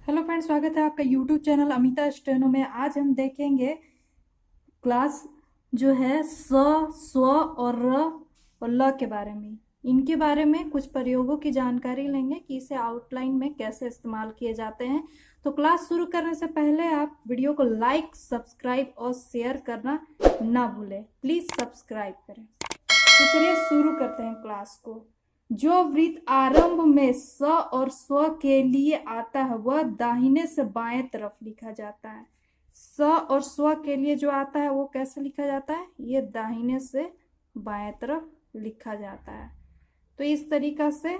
Hello friends, स्वागत है आपका यूट्यूब चैनल अमिता स्टेनो में। आज हम देखेंगे क्लास जो है स्व और र और ल के बारे में। इनके बारे में कुछ प्रयोगों की जानकारी लेंगे कि इसे आउटलाइन में कैसे इस्तेमाल किए जाते हैं। तो क्लास शुरू करने से पहले आप वीडियो को लाइक, सब्सक्राइब और शेयर करना ना भूलें। प्लीज सब्सक्राइब करें। तो चलिए शुरू करते हैं क्लास को। जो वृत्त आरंभ में स और स्व के लिए आता है वह दाहिने से बाएं तरफ लिखा जाता है। स और स्व के लिए जो आता है वो कैसे लिखा जाता है? ये दाहिने से बाएं तरफ लिखा जाता है। तो इस तरीका से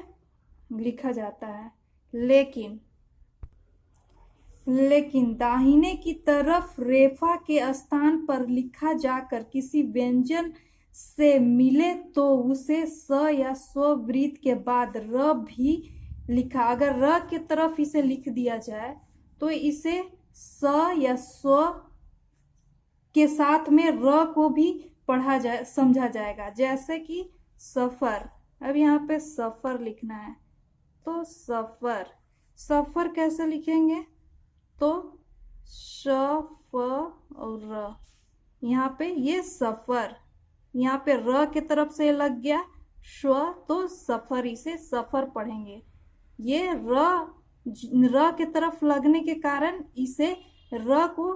लिखा जाता है। लेकिन दाहिने की तरफ रेफा के स्थान पर लिखा जाकर किसी व्यंजन से मिले तो उसे स या स्व वृत्त के बाद र भी लिखा। अगर र की तरफ इसे लिख दिया जाए तो इसे स या स्व के साथ में र को भी पढ़ा जाए, समझा जाएगा। जैसे कि सफर, अब यहाँ पे सफर लिखना है तो सफर कैसे लिखेंगे? तो श फ और र, यहाँ पे ये सफर, यहाँ पे र के तरफ से लग गया श्व तो सफर, इसे सफर पढ़ेंगे। ये र के तरफ लगने के कारण इसे र को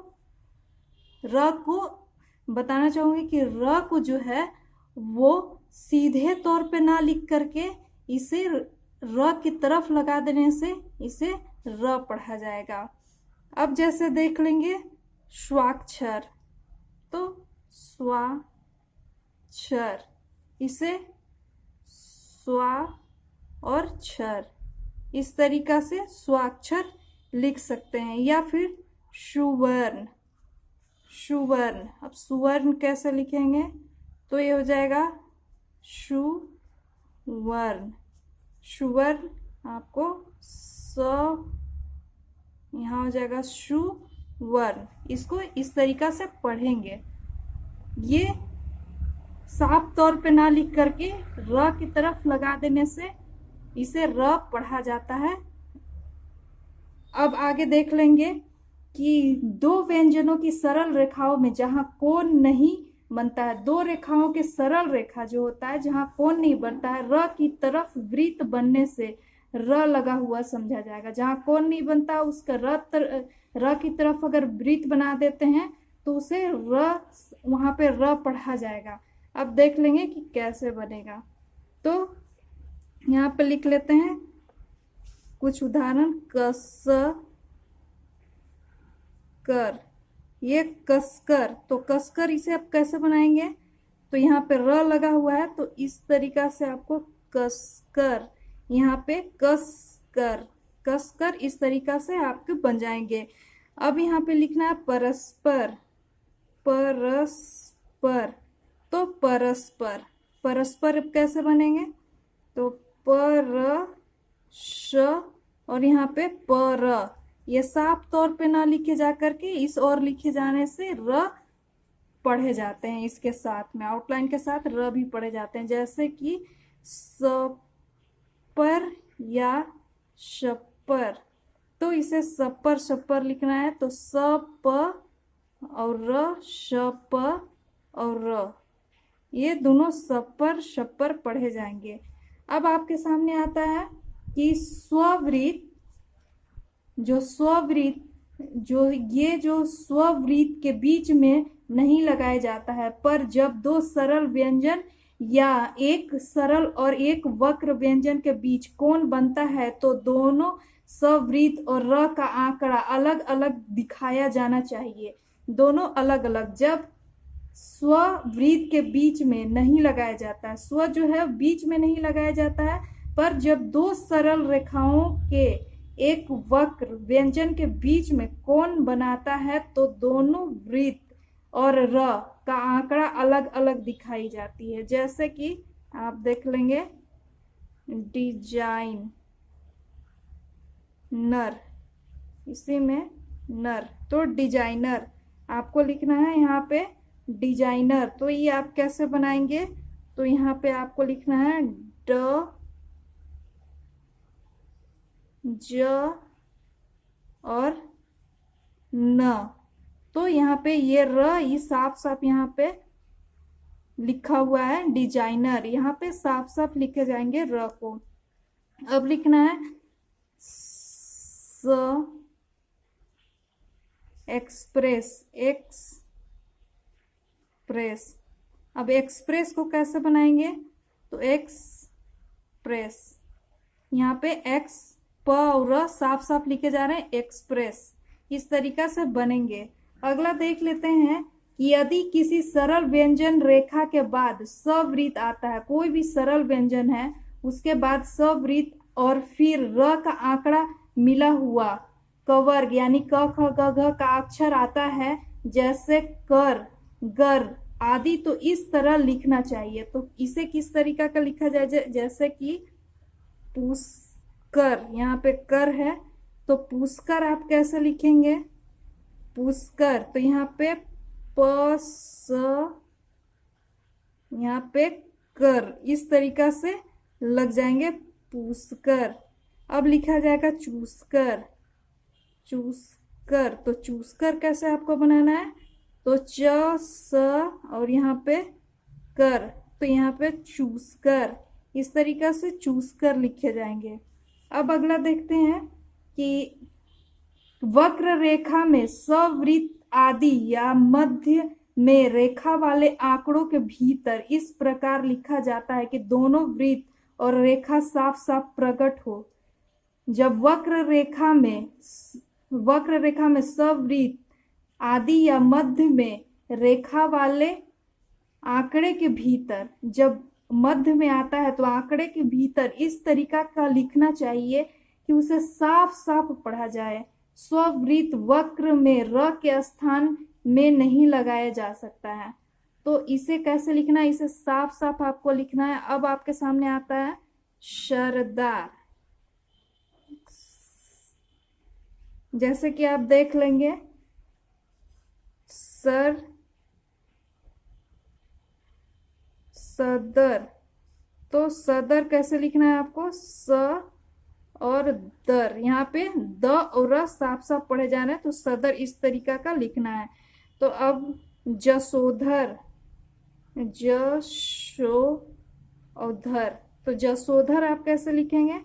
बताना चाहूंगी कि र को जो है वो सीधे तौर पे ना लिख करके इसे र की तरफ लगा देने से इसे र पढ़ा जाएगा। अब जैसे देख लेंगे स्वाक्षर, तो स्वाक्षर, इसे स्वा और क्षर, इस तरीका से स्वाक्षर लिख सकते हैं। या फिर सुवर्ण, अब सुवर्ण कैसे लिखेंगे? तो ये हो जाएगा सुवर्ण आपको यहाँ हो जाएगा सुवर्ण। इसको इस तरीका से पढ़ेंगे। ये साफ तौर पे ना लिख करके र की तरफ लगा देने से इसे र पढ़ा जाता है। अब आगे देख लेंगे कि दो व्यंजनों की सरल रेखाओं में जहां कोण नहीं बनता है, दो रेखाओं के सरल रेखा जो होता है जहां कोण नहीं बनता है, र की तरफ वृत्त बनने से र लगा हुआ समझा जाएगा। जहां कोण नहीं बनता उसका र की तरफ अगर वृत्त बना देते हैं तो उसे र, वहां पे र पढ़ा जाएगा। अब देख लेंगे कि कैसे बनेगा। तो यहाँ पे लिख लेते हैं कुछ उदाहरण। कसकर, ये कसकर, तो कसकर इसे आप कैसे बनाएंगे? तो यहाँ पे र लगा हुआ है तो इस तरीका से आपको कसकर, यहाँ पे कसकर इस तरीका से आपके बन जाएंगे। अब यहाँ पे लिखना है परस्पर, तो परस्पर कैसे बनेंगे? तो और यहाँ पे पर, ये साफ तौर पे ना लिखे जा करके इस और लिखे जाने से र पढ़े जाते हैं। इसके साथ में आउटलाइन के साथ र भी पढ़े जाते हैं। जैसे कि सपर या शपर, तो इसे सपर लिखना है तो सप और र, शप और र, ये दोनों सपर शपर पढ़े जाएंगे। अब आपके सामने आता है कि स्ववृत्त, जो स्ववृत्त के बीच में नहीं लगाया जाता है, पर जब दो सरल व्यंजन या एक सरल और एक वक्र व्यंजन के बीच कोण बनता है तो दोनों स्ववृत्त और र का आंकड़ा अलग अलग दिखाया जाना चाहिए। दोनों अलग अलग, जब स्ववृत्त के बीच में नहीं लगाया जाता है, स्व जो है बीच में नहीं लगाया जाता है, पर जब दो सरल रेखाओं के एक वक्र व्यंजन के बीच में कोण बनाता है तो दोनों वृत्त और र का आंकड़ा अलग अलग दिखाई जाती है। जैसे कि आप देख लेंगे डिजाइन नर, इसी में नर, तो डिजाइनर आपको लिखना है यहाँ पे डिजाइनर। तो ये आप कैसे बनाएंगे? तो यहाँ पे आपको लिखना है ड ज और न। तो यहाँ पे ये र ये साफ साफ यहाँ पे लिखा हुआ है डिजाइनर, यहाँ पे साफ साफ लिखे जाएंगे र को। अब लिखना है स एक्सप्रेस, एक्सप्रेस। अब एक्सप्रेस को कैसे बनाएंगे, तो एक्सप्रेस, यहाँ पे एक्स प और र साफ साफ लिखे जा रहे हैं, एक्सप्रेस, इस तरीका से बनेंगे। अगला देख लेते हैं कि यदि किसी सरल व्यंजन रेखा के बाद सवृत्त आता है, कोई भी सरल व्यंजन है उसके बाद सवृत्त और फिर र का आंकड़ा मिला हुआ कवर्ग यानी क ख ग घ का अक्षर आता है, जैसे कर, गर आदि, तो इस तरह लिखना चाहिए। तो इसे किस तरीका का लिखा जाए, जैसे कि पुष्कर, यहाँ पे कर है तो पुष्कर आप कैसे लिखेंगे, पुष्कर, तो यहाँ पे प यहाँ पे कर, इस तरीका से लग जाएंगे पुष्कर। अब लिखा जाएगा चूसकर, चूसकर, तो चूसकर कैसे आपको बनाना है, तो च स और यहाँ पे कर, तो यहाँ पे चूसकर, इस तरीका से चूसकर लिखे जाएंगे। अब अगला देखते हैं कि वक्र रेखा में सवृत्त आदि या मध्य में रेखा वाले आंकड़ों के भीतर इस प्रकार लिखा जाता है कि दोनों वृत्त और रेखा साफ साफ प्रकट हो। जब वक्र रेखा में सवृत्त आदि या मध्य में रेखा वाले आंकड़े के भीतर, जब मध्य में आता है तो आंकड़े के भीतर इस तरीका का लिखना चाहिए कि उसे साफ साफ पढ़ा जाए। स्ववृत्त वक्र में र के स्थान में नहीं लगाया जा सकता है। तो इसे कैसे लिखना है, इसे साफ साफ आपको लिखना है। अब आपके सामने आता है सरदार, जैसे कि आप देख लेंगे सदर, तो सदर कैसे लिखना है आपको, स और दर, यहाँ पे द और र साफ साफ पढ़े जा रहे हैं, तो सदर इस तरीका का लिखना है। तो अब जसोधर, जशोधर, तो जसोधर आप कैसे लिखेंगे,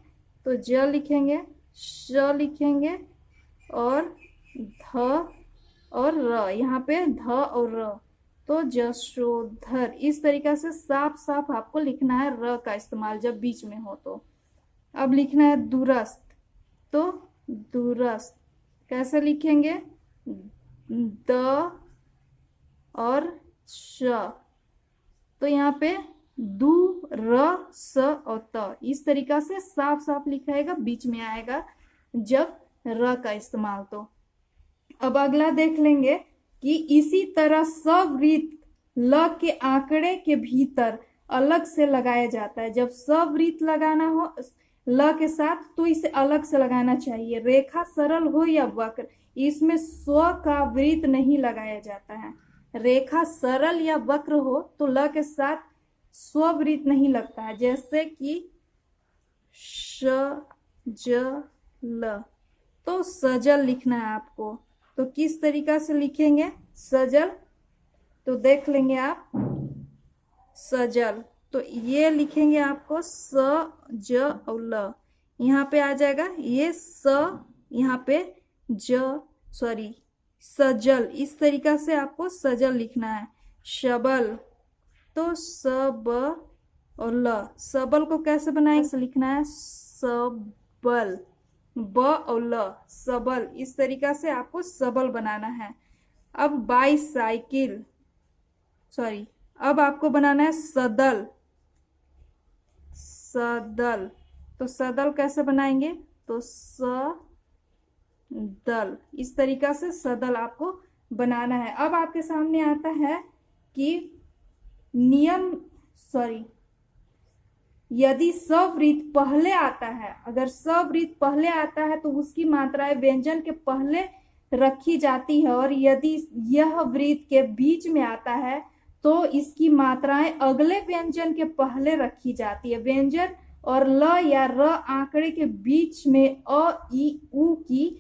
तो ज लिखेंगे, श लिखेंगे और ध और र, यहाँ पे ध और र, तो जशोधर, इस तरीका से साफ साफ आपको लिखना है र का इस्तेमाल जब बीच में हो। तो अब लिखना है दूरस्थ, तो दूरस्थ कैसे लिखेंगे, द और श, तो यहाँ पे दू र स और त, इस तरीका से साफ साफ लिखाएगा, बीच में आएगा जब र का इस्तेमाल। तो अब अगला देख लेंगे कि इसी तरह सवृत्त ल के आंकड़े के भीतर अलग से लगाया जाता है। जब सवृत्त लगाना हो ल के साथ तो इसे अलग से लगाना चाहिए। रेखा सरल हो या वक्र, इसमें स्व का वृत्त नहीं लगाया जाता है। रेखा सरल या वक्र हो तो ल के साथ स्ववृत्त नहीं लगता है, जैसे कि श ज ल, तो सजल लिखना है आपको। तो किस तरीका से लिखेंगे सजल, तो देख लेंगे आप सजल, तो ये लिखेंगे आपको स ज और ल, यहाँ पे आ जाएगा ये स, यहाँ पे सजल, इस तरीका से आपको सजल लिखना है। शबल, तो सब और ल, सबल को कैसे बनाएंगे, लिखना है सबल, ब और ल, सबल, इस तरीका से आपको सबल बनाना है। अब बाईसाइकिल, अब आपको बनाना है सदल, सदल, तो सदल कैसे बनाएंगे, तो सदल, इस तरीका से सदल आपको बनाना है। अब आपके सामने आता है कि यदि सवृत्त पहले आता है, अगर सवृत्त पहले आता है तो उसकी मात्राएं व्यंजन के पहले रखी जाती है, और यदि यह वृत्त के बीच में आता है तो इसकी मात्राएं अगले व्यंजन के पहले रखी जाती है। व्यंजन और ल या र आंकड़े के बीच में अ, ई, उ की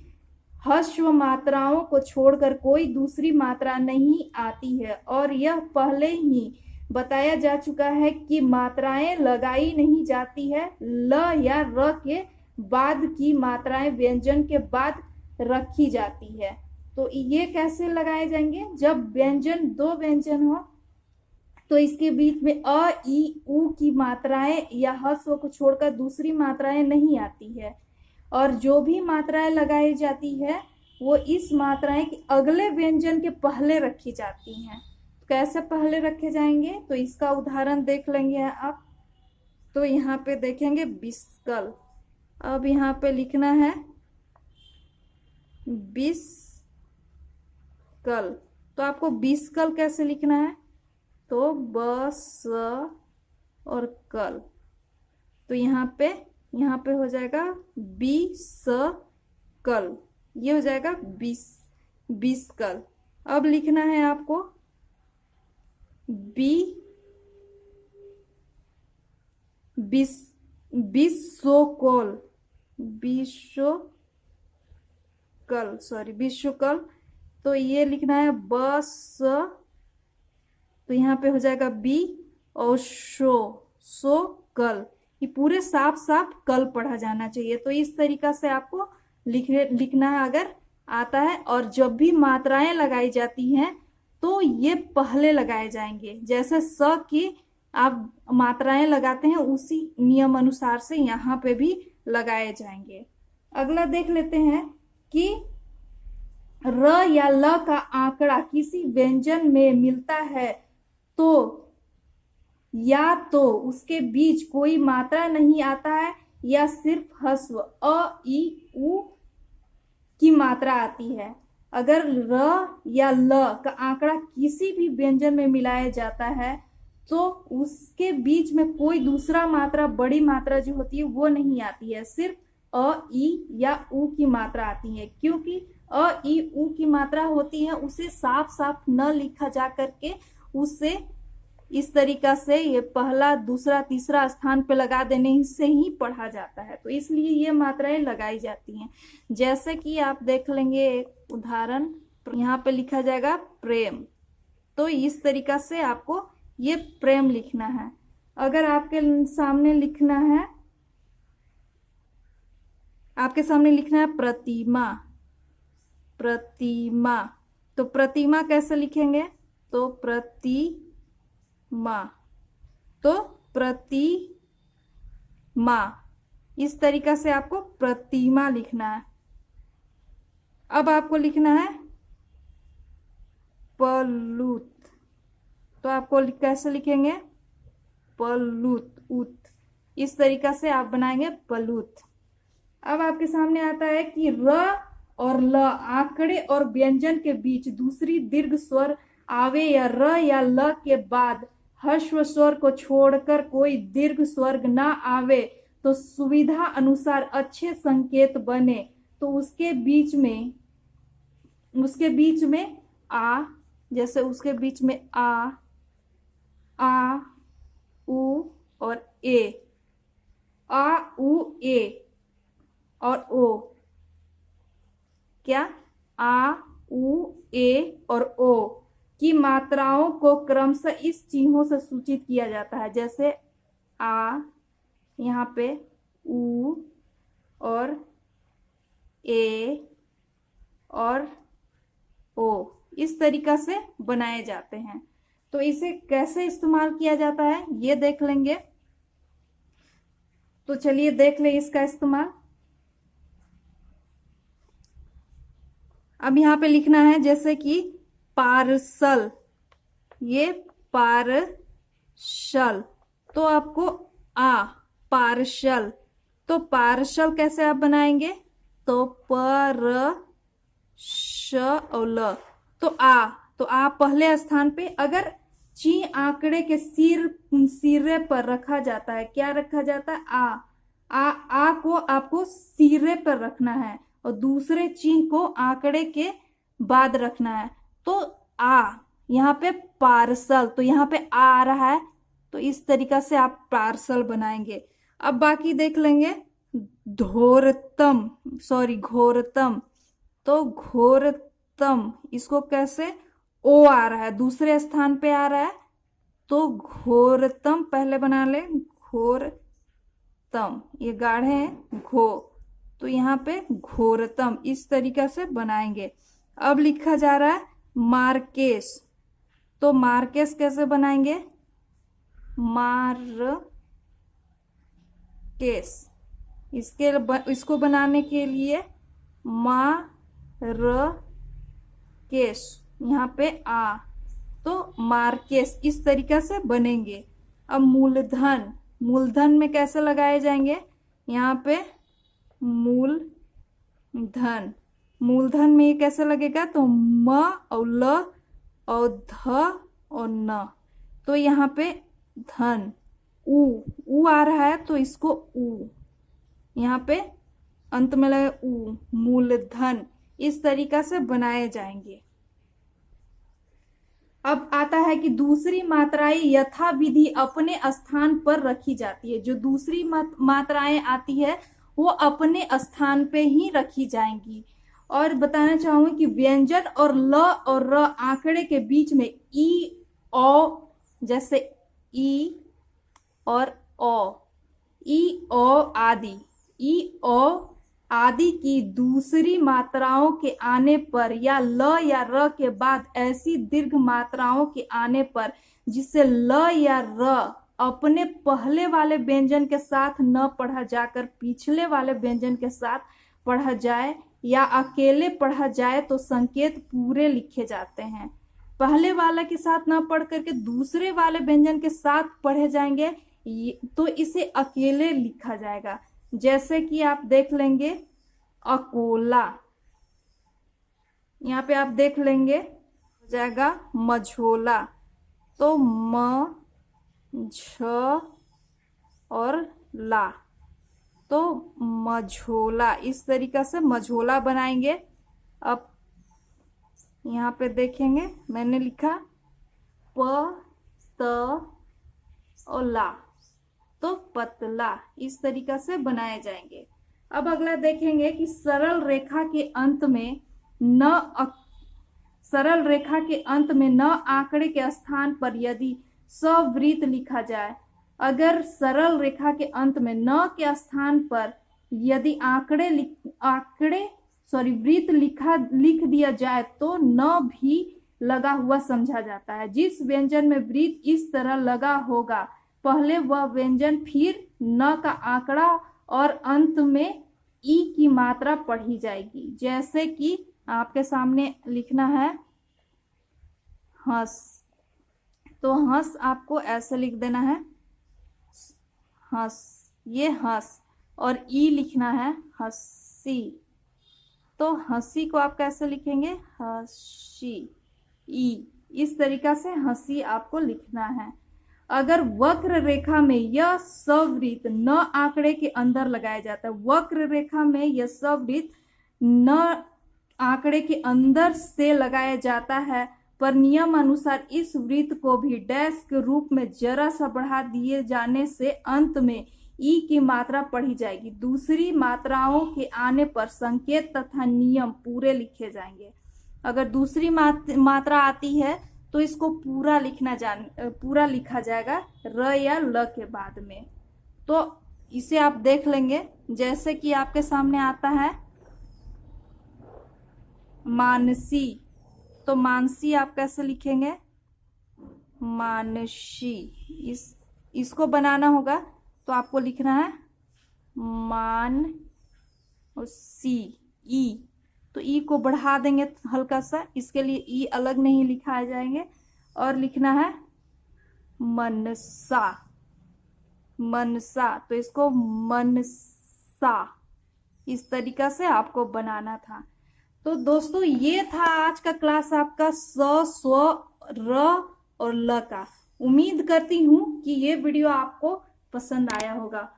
ह्रस्व मात्राओं को छोड़कर कोई दूसरी मात्रा नहीं आती है। और यह पहले ही बताया जा चुका है कि मात्राएं लगाई नहीं जाती है। ल या र के बाद की मात्राएं व्यंजन के बाद रखी जाती है। तो ये कैसे लगाए जाएंगे? जब व्यंजन, दो व्यंजन हो तो इसके बीच में अ, ई, उ की मात्राएं या ह्रस्व को छोड़कर दूसरी मात्राएं नहीं आती है। और जो भी मात्राएं लगाई जाती है वो इस मात्राएं के अगले व्यंजन के पहले रखी जाती हैं। कैसे पहले रखे जाएंगे? तो इसका उदाहरण देख लेंगे आप। तो यहाँ पे देखेंगे बिस्कल। अब यहाँ पे लिखना है बिस्कल। तो आपको बिस्कल कैसे लिखना है? तो बस और कल। तो यहाँ पे हो जाएगा बिस्कल, ये हो जाएगा बिस्कल। अब लिखना है आपको विश्वकल, विश्वकल। तो ये लिखना है बस, तो यहाँ पे हो जाएगा बी और सो कल। ये पूरे साफ साफ कल पढ़ा जाना चाहिए। तो इस तरीका से आपको लिखना है अगर आता है। और जब भी मात्राएं लगाई जाती हैं तो ये पहले लगाए जाएंगे। जैसे स की आप मात्राएं लगाते हैं उसी नियम अनुसार से यहाँ पे भी लगाए जाएंगे। अगला देख लेते हैं कि र या ल का आंकड़ा किसी व्यंजन में मिलता है तो या तो उसके बीच कोई मात्रा नहीं आता है या सिर्फ ह्रस्व अ, ई, उ की मात्रा आती है। अगर र या ल का आंकड़ा किसी भी व्यंजन में मिलाया जाता है तो उसके बीच में कोई दूसरा मात्रा, बड़ी मात्रा जो होती है वो नहीं आती है, सिर्फ अ, ई या उ की मात्रा आती है। क्योंकि अ, ई, उ की मात्रा होती है उसे साफ साफ न लिखा जा करके उसे इस तरीका से ये पहला, दूसरा, तीसरा स्थान पे लगा देने से ही पढ़ा जाता है। तो इसलिए ये मात्राएं लगाई जाती हैं। जैसे कि आप देख लेंगे एक उदाहरण, यहाँ पे लिखा जाएगा प्रेम। तो इस तरीका से आपको ये प्रेम लिखना है। अगर आपके सामने लिखना है, आपके सामने लिखना है प्रतिमा, प्रतिमा। तो प्रतिमा कैसे लिखेंगे? तो प्रतिमा, तो प्रतिमा, इस तरीका से आपको प्रतिमा लिखना है। अब आपको लिखना है पलूत। तो आपको कैसे लिखेंगे? पलूत, उत। इस तरीका से आप बनाएंगे पलूत। अब आपके सामने आता है कि र और ल आंकड़े और व्यंजन के बीच दूसरी दीर्घ स्वर आवे या र या ल के बाद ह्रस्व स्वर को छोड़कर कोई दीर्घ स्वर ना आवे तो सुविधा अनुसार अच्छे संकेत बने तो उसके बीच में आ, जैसे उसके बीच में आ, उ और ए, आ, उ, ए और ओ। क्या? आ, उ, ए और ओ की मात्राओं को क्रमशः इस चिन्हों से सूचित किया जाता है। जैसे आ, यहाँ पे उ और ए और ओ, इस तरीका से बनाए जाते हैं। तो इसे कैसे इस्तेमाल किया जाता है ये देख लेंगे। तो चलिए देख ले इसका इस्तेमाल। अब यहाँ पे लिखना है जैसे कि पार्सल, ये पार्सल। तो आपको पार्सल। तो पार्सल कैसे आप बनाएंगे? तो पर श और ल। तो आ पहले स्थान पे। अगर ची आंकड़े के सिरे पर रखा जाता है, क्या रखा जाता है? आ को आपको सिरे पर रखना है और दूसरे चिन्ह को आंकड़े के बाद रखना है। तो यहाँ पे पार्सल, तो यहाँ पे आ रहा है, तो इस तरीका से आप पार्सल बनाएंगे। अब बाकी देख लेंगे। घोरतम। तो घोरतम, इसको कैसे, ओ आ रहा है, दूसरे स्थान पे आ रहा है, तो घोरतम पहले बना ले, घोरतम, ये गाढ़े हैं घो, तो यहाँ पे घोरतम, इस तरीका से बनाएंगे। अब लिखा जा रहा है मार्केश, तो मार्केश कैसे बनाएंगे, मार्केश, इसको बनाने के लिए केश, यहाँ पे आ, तो मार्केश, इस तरीका से बनेंगे। अब मूलधन, मूलधन में कैसे लगाए जाएंगे, यहाँ पे मूलधन, मूलधन में ये कैसे लगेगा, तो म और ल और ध और न, तो यहाँ पे धन, ऊ आ रहा है, तो इसको ऊ, यहाँ पे अंत में लगे ऊ, मूलधन, इस तरीका से बनाए जाएंगे। अब आता है कि दूसरी मात्राएं यथाविधि अपने स्थान पर रखी जाती है। जो दूसरी मात्राएं आती है वो अपने स्थान पे ही रखी जाएंगी। और बताना चाहूंगी कि व्यंजन और ल और र आंकड़े के बीच में ई ओ, जैसे ई और ओ, ई ओ आदि, ई ओ आदि की दूसरी मात्राओं के आने पर या ल या र के बाद ऐसी दीर्घ मात्राओं के आने पर जिसे ल या र अपने पहले वाले व्यंजन के साथ न पढ़ा जाकर पिछले वाले व्यंजन के साथ पढ़ा जाए या अकेले पढ़ा जाए तो संकेत पूरे लिखे जाते हैं। पहले वाला के साथ न पढ़ करके दूसरे वाले व्यंजन के साथ पढ़े जाएंगे तो इसे अकेले लिखा जाएगा। जैसे कि आप देख लेंगे अकोला, यहाँ पे आप देख लेंगे हो जाएगा मझोला, तो म झ और ला, तो मझोला, इस तरीका से मझोला बनाएंगे। अब यहाँ पे देखेंगे मैंने लिखा प त और ला, तो पतला, इस तरीका से बनाए जाएंगे। अब अगला देखेंगे कि सरल रेखा के अंत में न आंकड़े के स्थान पर यदि सवृत्त लिखा जाए, अगर सरल रेखा के अंत में न के स्थान पर यदि वृत्त लिख दिया जाए तो न भी लगा हुआ समझा जाता है। जिस व्यंजन में वृत्त इस तरह लगा होगा पहले वह व्यंजन फिर न का आंकड़ा और अंत में ई की मात्रा पढ़ी जाएगी। जैसे कि आपके सामने लिखना है हंस, तो हंस आपको ऐसे लिख देना है हंस, ये हंस, और ई लिखना है हंसी, तो हंसी को आप कैसे लिखेंगे हंसी, ई, इस तरीका से हंसी आपको लिखना है। अगर वक्र रेखा में यह सवृत्त न आंकड़े के अंदर लगाया जाता है, वक्र रेखा में यह सवृत्त न आंकड़े के अंदर से लगाया जाता है, पर नियम अनुसार इस वृत्त को भी डैश के रूप में जरा सा बढ़ा दिए जाने से अंत में ई की मात्रा पढ़ी जाएगी। दूसरी मात्राओं के आने पर संकेत तथा नियम पूरे लिखे जाएंगे। अगर दूसरी मात्रा आती है तो इसको पूरा लिखा जाएगा र या ल के बाद में। तो इसे आप देख लेंगे, जैसे कि आपके सामने आता है मानसी, तो मानसी आप कैसे लिखेंगे मानसी, इसको बनाना होगा तो आपको लिखना है मान और सी, ई, तो ई को बढ़ा देंगे हल्का सा, इसके लिए ई अलग नहीं लिखाए जाएंगे, और लिखना है मनसा, मनसा, तो इसको मनसा, इस तरीका से आपको बनाना था। तो दोस्तों ये था आज का क्लास आपका स, स्व, र और ल का। उम्मीद करती हूँ कि ये वीडियो आपको पसंद आया होगा।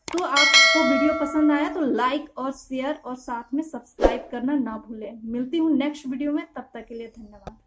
तो आपको वीडियो पसंद आया तो लाइक और शेयर और साथ में सब्सक्राइब करना ना भूलें। मिलती हूँ नेक्स्ट वीडियो में, तब तक के लिए धन्यवाद।